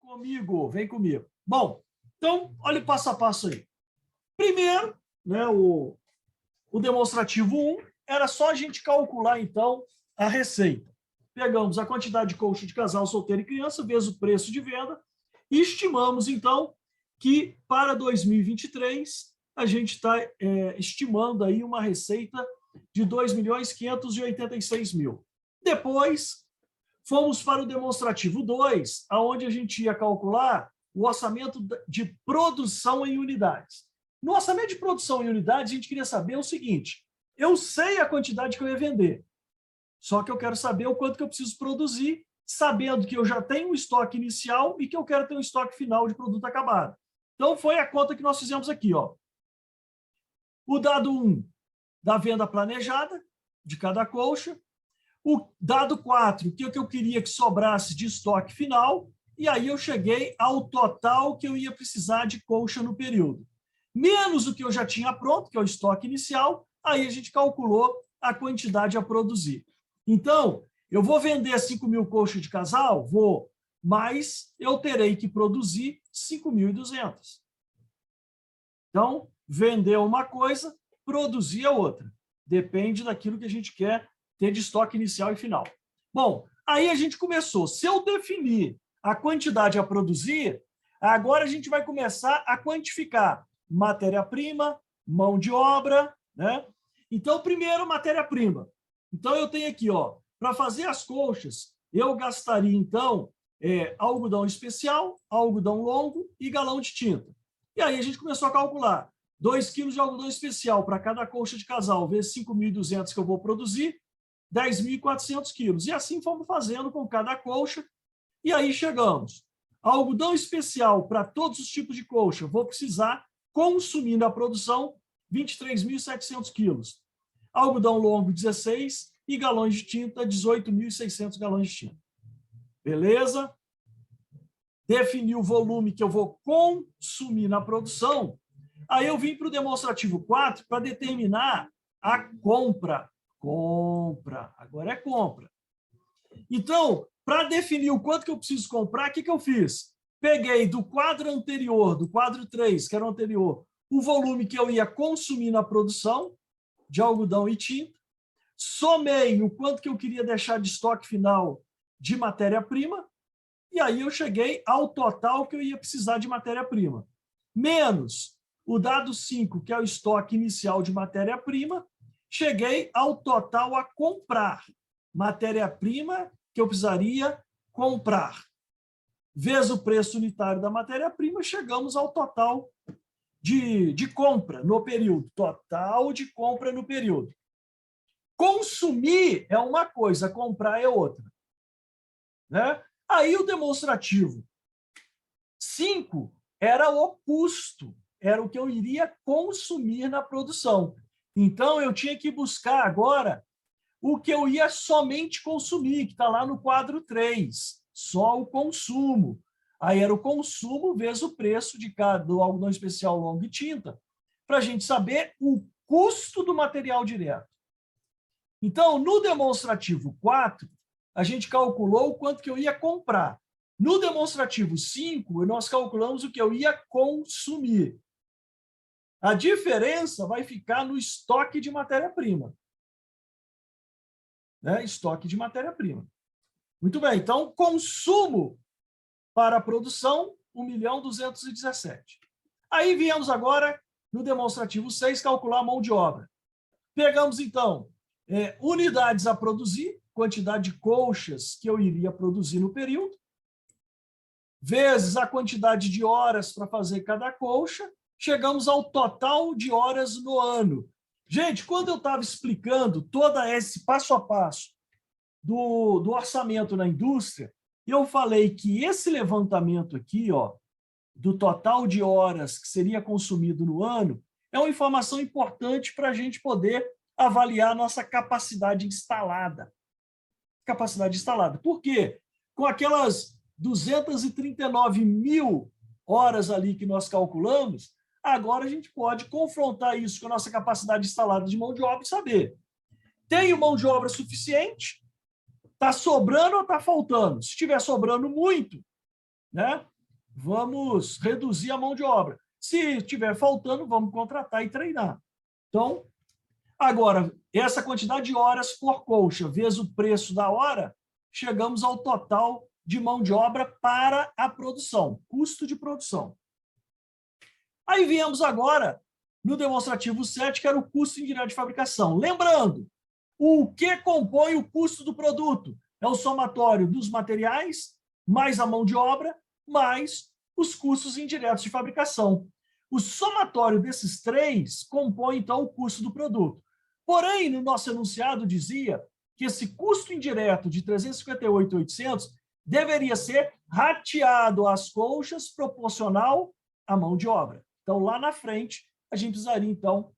comigo, vem comigo. Bom, então, olha o passo a passo aí. Primeiro, né, o demonstrativo 1 era só a gente calcular, então, a receita. Pegamos a quantidade de colcha de casal, solteiro e criança, vezes o preço de venda, e estimamos, então, que para 2023 a gente está estimando aí uma receita de 2.586.000. Depois, fomos para o demonstrativo 2, onde a gente ia calcular o orçamento de produção em unidades. No orçamento de produção em unidades, a gente queria saber o seguinte: eu sei a quantidade que eu ia vender, só que eu quero saber o quanto que eu preciso produzir, sabendo que eu já tenho um estoque inicial e que eu quero ter um estoque final de produto acabado. Então, foi a conta que nós fizemos aqui, ó. O dado 1 da venda planejada de cada colcha, o dado 4, que é o que eu queria que sobrasse de estoque final, e aí eu cheguei ao total que eu ia precisar de colcha no período. Menos o que eu já tinha pronto, que é o estoque inicial, aí a gente calculou a quantidade a produzir. Então, eu vou vender 5.000 colchas de casal? Vou, mas eu terei que produzir 5.200. Então, vender uma coisa, produzir a outra. Depende daquilo que a gente quer ter de estoque inicial e final. Bom, aí a gente começou. Se eu definir a quantidade a produzir, agora a gente vai começar a quantificar matéria-prima, mão de obra, né? Então, primeiro, matéria-prima. Então, eu tenho aqui, ó, para fazer as colchas, eu gastaria, então, algodão especial, algodão longo e galão de tinta. E aí a gente começou a calcular 2 quilos de algodão especial para cada colcha de casal, vezes 5.200 que eu vou produzir, 10.400 quilos. E assim fomos fazendo com cada colcha. E aí chegamos. Algodão especial para todos os tipos de colcha, vou precisar consumir na produção 23.700 quilos. Algodão longo, 16, e galões de tinta, 18.600 galões de tinta. Beleza? Defini o volume que eu vou consumir na produção. Aí eu vim para o demonstrativo 4 para determinar a compra. Compra. Agora é compra. Então, para definir o quanto que eu preciso comprar, o que eu fiz? Peguei do quadro anterior, do quadro 3, que era o anterior, o volume que eu ia consumir na produção de algodão e tinta, somei o quanto que eu queria deixar de estoque final de matéria-prima, e aí eu cheguei ao total que eu ia precisar de matéria-prima. Menos o dado 5, que é o estoque inicial de matéria-prima, cheguei ao total a comprar. Matéria-prima que eu precisaria comprar. Vezes o preço unitário da matéria-prima, chegamos ao total de compra no período. Total de compra no período. Consumir é uma coisa, comprar é outra. Né? Aí o demonstrativo 5 era o custo, era o que eu iria consumir na produção. Então, eu tinha que buscar agora o que eu ia somente consumir, que está lá no quadro 3, só o consumo. Aí era o consumo vezes o preço de cada algodão especial longo e tinta, para a gente saber o custo do material direto. Então, no demonstrativo 4, a gente calculou o quanto que eu ia comprar. No demonstrativo 5, nós calculamos o que eu ia consumir. A diferença vai ficar no estoque de matéria-prima. Né? Estoque de matéria-prima. Muito bem, então, consumo para a produção, 1.217.000. Aí viemos agora, no demonstrativo 6, calcular a mão de obra. Pegamos, então, unidades a produzir, quantidade de colchas que eu iria produzir no período, vezes a quantidade de horas para fazer cada colcha, chegamos ao total de horas no ano. Gente, quando eu estava explicando todo esse passo a passo do orçamento na indústria, eu falei que esse levantamento aqui, ó, do total de horas que seria consumido no ano, é uma informação importante para a gente poder avaliar a nossa capacidade instalada. Capacidade instalada. Por quê? Com aquelas 239.000 horas ali que nós calculamos, agora a gente pode confrontar isso com a nossa capacidade instalada de mão de obra e saber: tenho mão de obra suficiente? Está sobrando ou está faltando? Se estiver sobrando muito, né, vamos reduzir a mão de obra. Se estiver faltando, vamos contratar e treinar. Então, agora, essa quantidade de horas por colcha, vezes o preço da hora, chegamos ao total de mão de obra para a produção, custo de produção. Aí viemos agora no demonstrativo 7, que era o custo indireto de fabricação. Lembrando, o que compõe o custo do produto? É o somatório dos materiais, mais a mão de obra, mais os custos indiretos de fabricação. O somatório desses três compõe, então, o custo do produto. Porém, no nosso enunciado dizia que esse custo indireto de 358.800 deveria ser rateado às colchas proporcional à mão de obra. Então, lá na frente, a gente precisaria, então,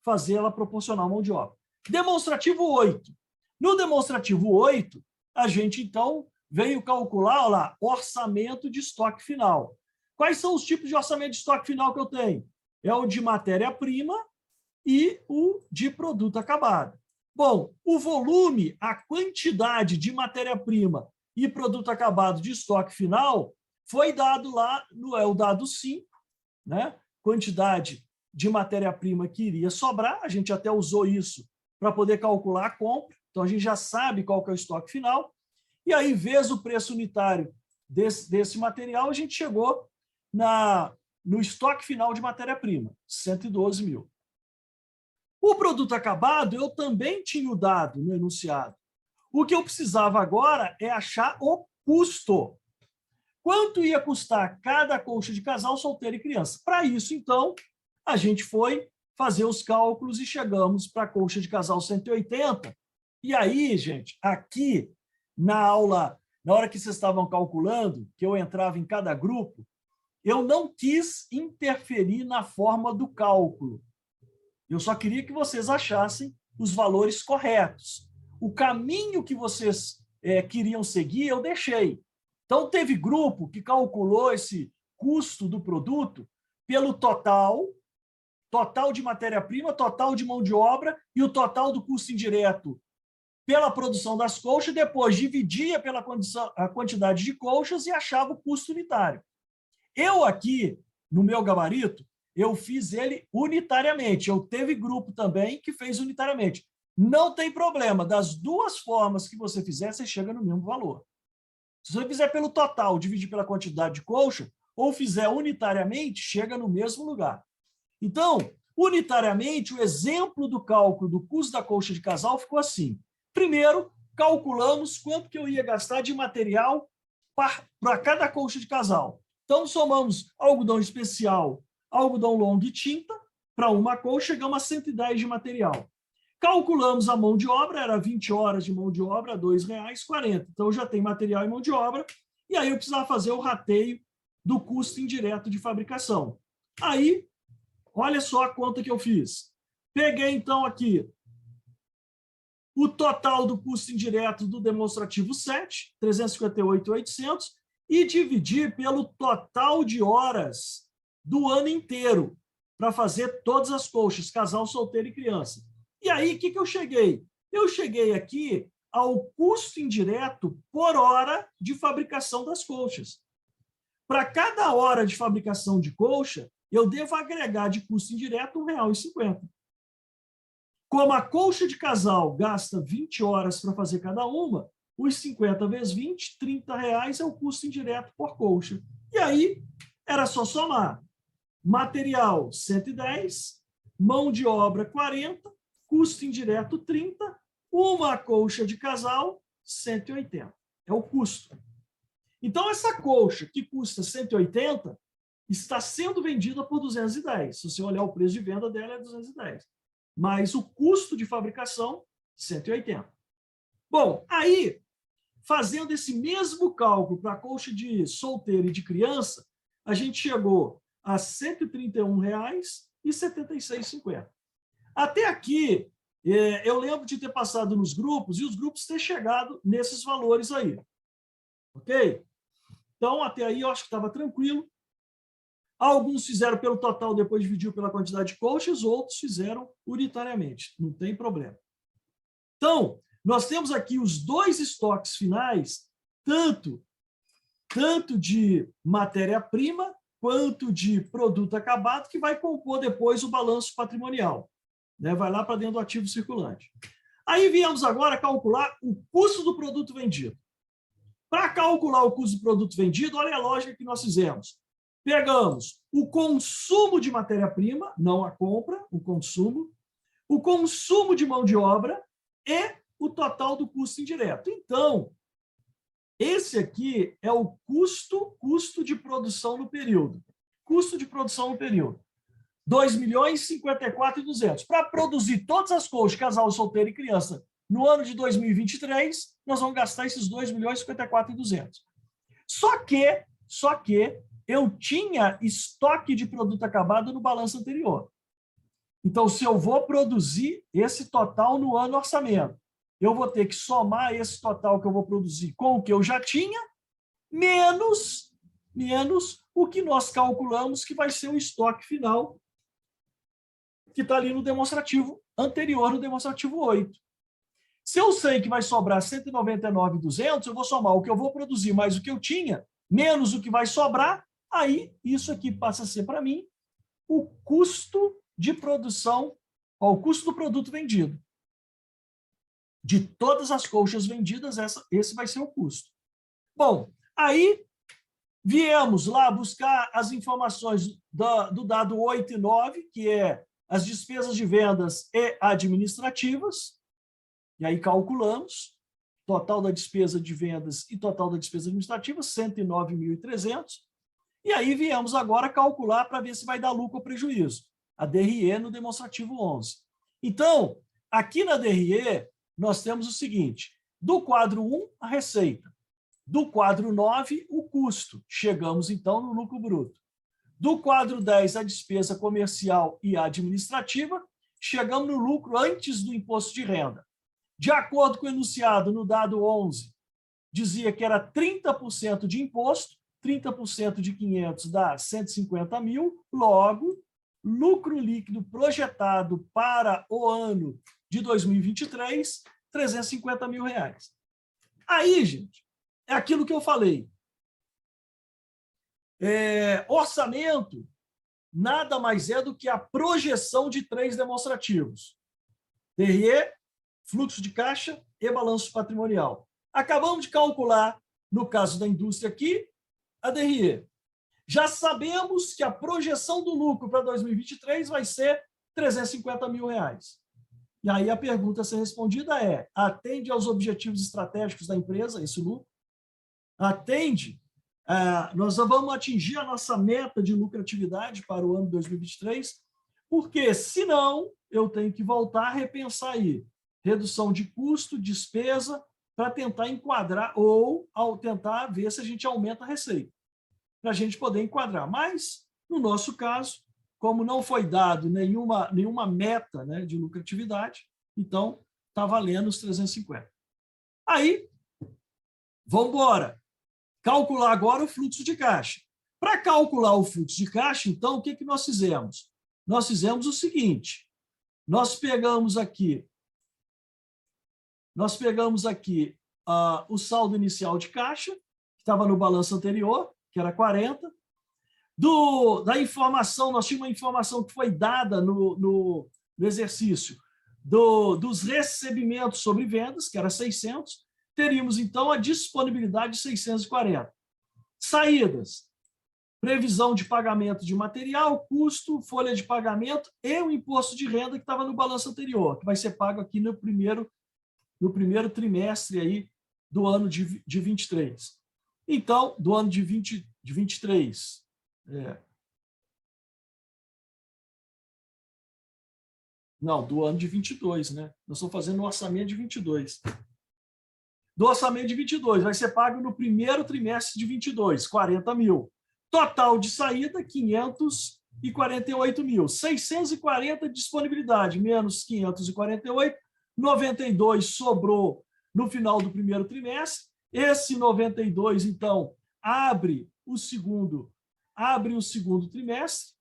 fazê-la proporcional à mão de obra. Demonstrativo 8. No demonstrativo 8, a gente, então, veio calcular, olha lá, orçamento de estoque final. Quais são os tipos de orçamento de estoque final que eu tenho? É o de matéria-prima e o de produto acabado. Bom, o volume, a quantidade de matéria-prima e produto acabado de estoque final foi dado lá, é o dado 5, né? Quantidade de matéria-prima que iria sobrar, a gente até usou isso para poder calcular a compra, então a gente já sabe qual que é o estoque final, e aí, vezes o preço unitário desse material, a gente chegou no estoque final de matéria-prima, 112 mil. O produto acabado, eu também tinha o dado no enunciado. O que eu precisava agora é achar o custo. Quanto ia custar cada colcha de casal, solteiro e criança? Para isso, então, a gente foi fazer os cálculos e chegamos para a colcha de casal 180. E aí, gente, aqui na aula, na hora que vocês estavam calculando, que eu entrava em cada grupo, eu não quis interferir na forma do cálculo. Eu só queria que vocês achassem os valores corretos. O caminho que vocês queriam seguir, eu deixei. Então, teve grupo que calculou esse custo do produto pelo total de matéria-prima, total de mão de obra e o total do custo indireto pela produção das colchas, depois dividia pela a quantidade de colchas e achava o custo unitário. Eu aqui, no meu gabarito, eu fiz ele unitariamente. Eu teve grupo também que fez unitariamente. Não tem problema. Das duas formas que você fizer, você chega no mesmo valor. Se você fizer pelo total, dividir pela quantidade de colcha, ou fizer unitariamente, chega no mesmo lugar. Então, unitariamente, o exemplo do cálculo do custo da colcha de casal ficou assim. Primeiro, calculamos quanto que eu ia gastar de material para cada colcha de casal. Então, somamos algodão especial, algodão longo e tinta, para uma colcha, chegamos a 110 de material. Calculamos a mão de obra, era 20 horas de mão de obra, R$ 2,40. Então, já tem material e mão de obra, e aí eu precisava fazer o rateio do custo indireto de fabricação. Aí, olha só a conta que eu fiz. Peguei, então, aqui o total do custo indireto do demonstrativo 7, 358.800, e dividi pelo total de horas do ano inteiro para fazer todas as colchas, casal, solteiro e criança. E aí, o que eu cheguei? Eu cheguei aqui ao custo indireto por hora de fabricação das colchas. Para cada hora de fabricação de colcha, eu devo agregar de custo indireto R$ 1,50. Como a colcha de casal gasta 20 horas para fazer cada uma, os 50 vezes 20, R$ 30 é o custo indireto por colcha. E aí, era só somar. Material, 110, mão de obra, 40, custo indireto, 30, uma colcha de casal, 180. É o custo. Então, essa colcha, que custa 180, está sendo vendida por 210. Se você olhar o preço de venda dela, é 210. Mas o custo de fabricação, 180. Bom, aí, fazendo esse mesmo cálculo para a colcha de solteiro e de criança, a gente chegou a R$ 131,76,50. Até aqui, eu lembro de ter passado nos grupos e os grupos ter chegado nesses valores aí. Ok? Então, até aí eu acho que estava tranquilo. Alguns fizeram pelo total, depois dividiu pela quantidade de colchas, outros fizeram unitariamente. Não tem problema. Então, nós temos aqui os dois estoques finais, tanto tanto de matéria-prima quanto de produto acabado, que vai compor depois o balanço patrimonial, né? Vai lá para dentro do ativo circulante. Aí viemos agora calcular o custo do produto vendido. Para calcular o custo do produto vendido, olha a lógica que nós fizemos. Pegamos o consumo de matéria-prima, não a compra, o consumo de mão de obra e o total do custo indireto. Então, esse aqui é o custo de produção no período. Custo de produção no período. 2.054.200. Para produzir todas as coisas, casal, solteiro e criança, no ano de 2023, nós vamos gastar esses 2.054.200. Só que eu tinha estoque de produto acabado no balanço anterior. Então, se eu vou produzir esse total no ano orçamento, eu vou ter que somar esse total que eu vou produzir com o que eu já tinha, menos o que nós calculamos que vai ser o estoque final, que está ali no demonstrativo anterior, no demonstrativo 8. Se eu sei que vai sobrar 199.200, eu vou somar o que eu vou produzir mais o que eu tinha, menos o que vai sobrar, aí isso aqui passa a ser para mim o custo de produção, o custo do produto vendido. De todas as colchas vendidas, esse vai ser o custo. Bom, aí viemos lá buscar as informações do dado 8 e 9, que é as despesas de vendas e administrativas, e aí calculamos total da despesa de vendas e total da despesa administrativa, 109.300, e aí viemos agora calcular para ver se vai dar lucro ou prejuízo, a DRE no demonstrativo 11. Então, aqui na DRE, nós temos o seguinte, do quadro 1, a receita, do quadro 9, o custo, chegamos então no lucro bruto. Do quadro 10, a despesa comercial e administrativa, chegamos no lucro antes do imposto de renda. De acordo com o enunciado no dado 11, dizia que era 30% de imposto, 30% de 500 dá 150 mil, logo, lucro líquido projetado para o ano de 2023, 350 mil reais. Aí, gente, é aquilo que eu falei. Orçamento nada mais é do que a projeção de 3 demonstrativos. DRE, fluxo de caixa e balanço patrimonial. Acabamos de calcular, no caso da indústria aqui, a DRE. Já sabemos que a projeção do lucro para 2023 vai ser 350 mil reais. E aí a pergunta a ser respondida é, atende aos objetivos estratégicos da empresa, esse lucro? Atende? Nós vamos atingir a nossa meta de lucratividade para o ano 2023, porque, senão, eu tenho que voltar a repensar aí redução de custo, despesa, para tentar enquadrar ou ao tentar ver se a gente aumenta a receita, para a gente poder enquadrar. Mas, no nosso caso, como não foi dado nenhuma meta, né, de lucratividade, então está valendo os 350. Aí, vamos embora. Calcular agora o fluxo de caixa. Para calcular o fluxo de caixa, então, o que nós fizemos? Nós fizemos o seguinte, nós pegamos aqui o saldo inicial de caixa, que estava no balanço anterior, que era 40. Da informação, nós tínhamos uma informação que foi dada no exercício dos recebimentos sobre vendas, que era 600, teríamos, então, a disponibilidade de 640. Saídas, previsão de pagamento de material, custo, folha de pagamento e o imposto de renda que estava no balanço anterior, que vai ser pago aqui no primeiro trimestre aí do ano de 23. Então, do ano de 23. Não, do ano de 22, né? Nós estamos fazendo o orçamento de 22. Do orçamento de 22, vai ser pago no primeiro trimestre de 22, 40 mil. Total de saída, 548 mil. 640 de disponibilidade, menos 548, 92 sobrou no final do primeiro trimestre. Esse 92, então, abre o segundo trimestre,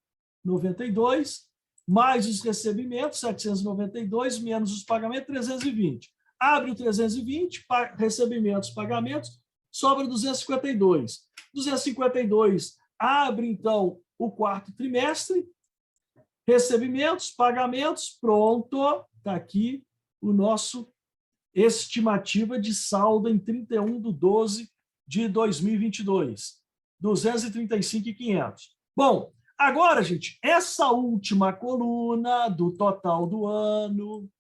92, mais os recebimentos, 792, menos os pagamentos, 320. Abre o 320, recebimentos, pagamentos, sobra 252. 252 abre, então, o quarto trimestre, recebimentos, pagamentos, pronto, está aqui o nosso estimativa de saldo em 31/12 de 2022, 235.500. Bom, agora, gente, essa última coluna do total do ano,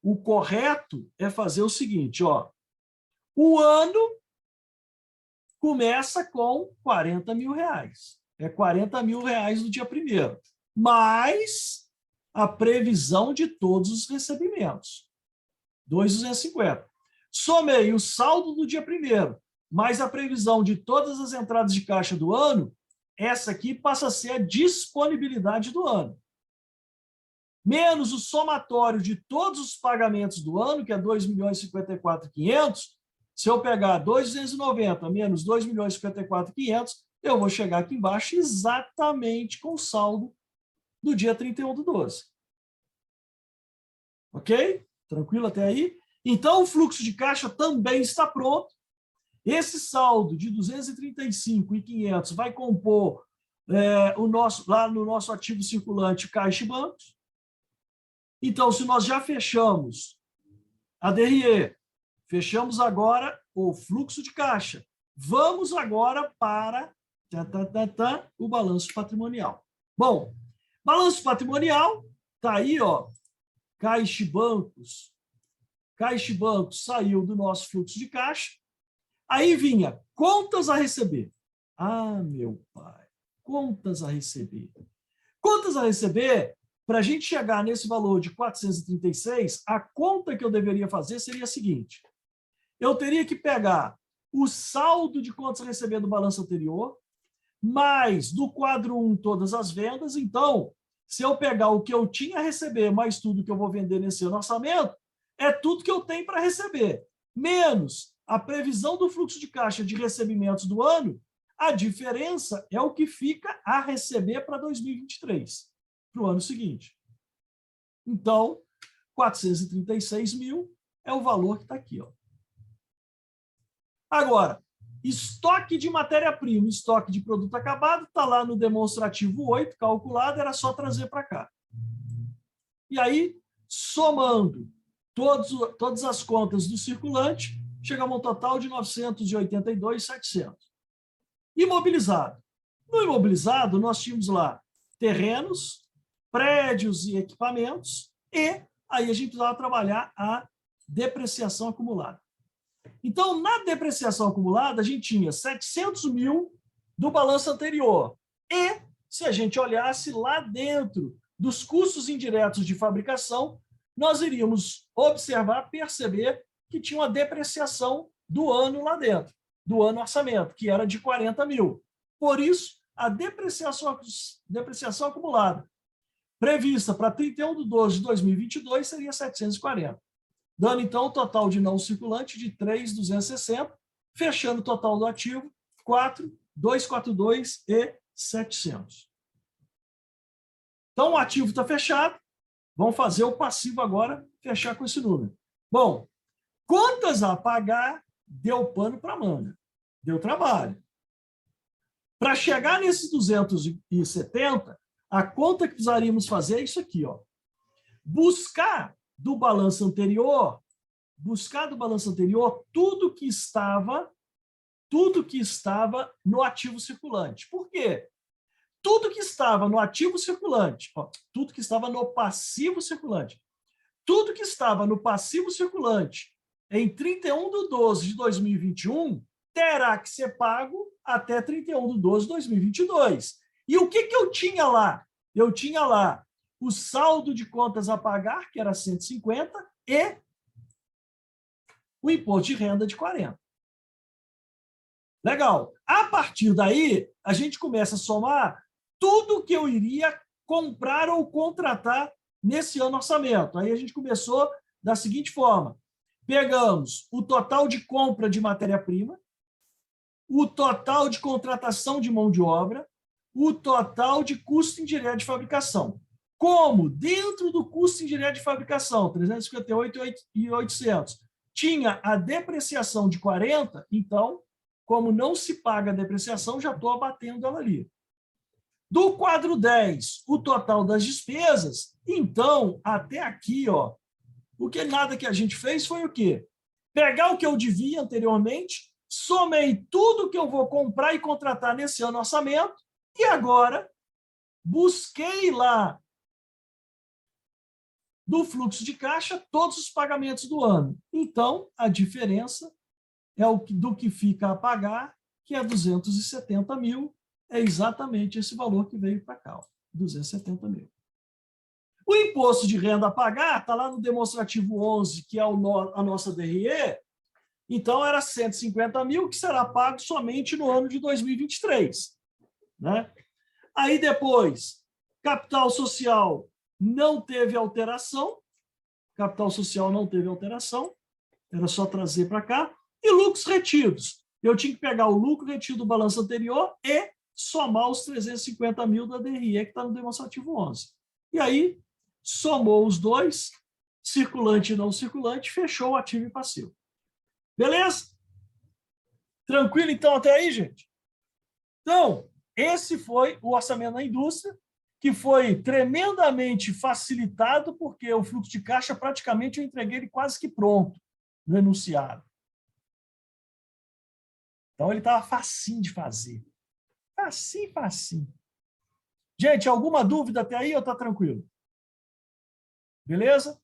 o correto é fazer o seguinte, ó, o ano começa com R$40 mil. É R$40 mil no dia 1º, mais a previsão de todos os recebimentos, 2.250. Somei o saldo do dia 1º, mais a previsão de todas as entradas de caixa do ano, essa aqui passa a ser a disponibilidade do ano. Menos o somatório de todos os pagamentos do ano, que é 2.054.500, se eu pegar 2.290 menos 2.054.500, eu vou chegar aqui embaixo exatamente com o saldo do dia 31/12. Ok? Tranquilo até aí? Então, o fluxo de caixa também está pronto. Esse saldo de 235.500 vai compor lá no nosso ativo circulante caixa e bancos. Então, se nós já fechamos a DRE, fechamos agora o fluxo de caixa, vamos agora para o balanço patrimonial. Bom, balanço patrimonial está aí, ó, caixa e bancos. Caixa e bancos saiu do nosso fluxo de caixa. Aí vinha contas a receber. Ah, meu pai, contas a receber. Contas a receber, para a gente chegar nesse valor de 436, a conta que eu deveria fazer seria a seguinte. Eu teria que pegar o saldo de contas a receber do balanço anterior, mais do quadro 1 todas as vendas. Então, se eu pegar o que eu tinha a receber, mais tudo que eu vou vender nesse ano orçamento, é tudo que eu tenho para receber, menos a previsão do fluxo de caixa de recebimentos do ano, a diferença é o que fica a receber para 2023, para o ano seguinte. Então, 436 mil é o valor que está aqui, ó. Agora, estoque de matéria-prima, estoque de produto acabado, está lá no demonstrativo 8, calculado, era só trazer para cá. E aí, somando todas as contas do circulante, chegamos a um total de 982.700. Imobilizado. No imobilizado, nós tínhamos lá terrenos, prédios e equipamentos, e aí a gente precisava trabalhar a depreciação acumulada. Então, na depreciação acumulada, a gente tinha 700 mil do balanço anterior. E, se a gente olhasse lá dentro dos custos indiretos de fabricação, nós iríamos observar, perceber que tinha uma depreciação do ano lá dentro, do ano orçamento, que era de 40 mil. Por isso, a depreciação acumulada prevista para 31/12 de 2022 seria 740. Dando, então, o total de não circulante de 3.260, fechando o total do ativo 4.242.700. Então, o ativo está fechado. Vamos fazer o passivo agora, fechar com esse número. Bom, contas a pagar, deu pano para manga. Deu trabalho. Para chegar nesses 270, a conta que precisaríamos fazer é isso aqui, ó. Buscar do balanço anterior tudo que estava no ativo circulante. Por quê? Tudo que estava no ativo circulante, ó, tudo que estava no passivo circulante, tudo que estava no passivo circulante em 31/12 de 2021 terá que ser pago até 31/12 de 2022. E o que eu tinha lá? Eu tinha lá o saldo de contas a pagar, que era 150, e o imposto de renda de 40. Legal. A partir daí, a gente começa a somar tudo que eu iria comprar ou contratar nesse ano orçamento. Aí a gente começou da seguinte forma. Pegamos o total de compra de matéria-prima, o total de contratação de mão de obra, o total de custo indireto de fabricação. Como dentro do custo indireto de fabricação, 358.800, tinha a depreciação de 40, então, como não se paga a depreciação, já estou abatendo ela ali. Do quadro 10, o total das despesas, então, até aqui, ó, o que nada que a gente fez foi o quê? Pegar o que eu devia anteriormente, somei tudo que eu vou comprar e contratar nesse ano orçamento, e agora busquei lá do fluxo de caixa todos os pagamentos do ano. Então, a diferença é do que fica a pagar, que é 270 mil, é exatamente esse valor que veio para cá, ó, 270 mil. O imposto de renda a pagar está lá no demonstrativo 11, que é a nossa DRE, então era 150 mil, que será pago somente no ano de 2023. Né? Aí depois, capital social não teve alteração, capital social não teve alteração, era só trazer para cá, e lucros retidos. Eu tinha que pegar o lucro retido do balanço anterior e somar os 350 mil da DRE, que está no demonstrativo 11. E aí, somou os dois, circulante e não circulante, fechou o ativo e passivo. Beleza? Tranquilo, então, até aí, gente? Então, esse foi o orçamento da indústria, que foi tremendamente facilitado, porque o fluxo de caixa, praticamente, eu entreguei ele quase que pronto, no enunciado. Então, ele estava facinho de fazer. Facinho, facinho. Gente, alguma dúvida até aí ou está tranquilo? Beleza?